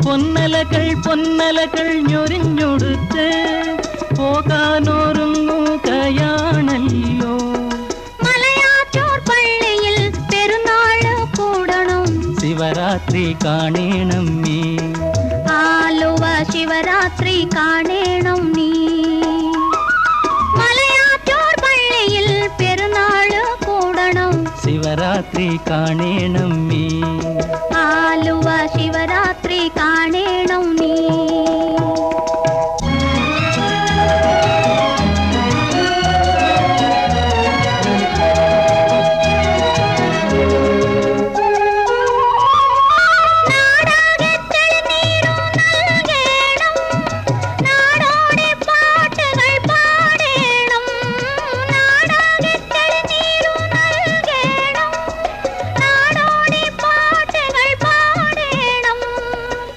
പൊന്നലകൾ ഞൊരിഞ്ഞൊടുത്ത് പോകാനൊരുങ്ങുകയാണല്ലോ. മലയാറ്റൂർ പള്ളിയിൽ പെരുന്നാള് കൂടണം, ശിവരാത്രി കാണണം നീ. ആലുവ ശിവരാത്രി കാണണം നീ. മലയാറ്റൂർ പള്ളിയിൽ പെരുന്നാള് കൂടണം, ശിവരാത്രി കാണണം നീ.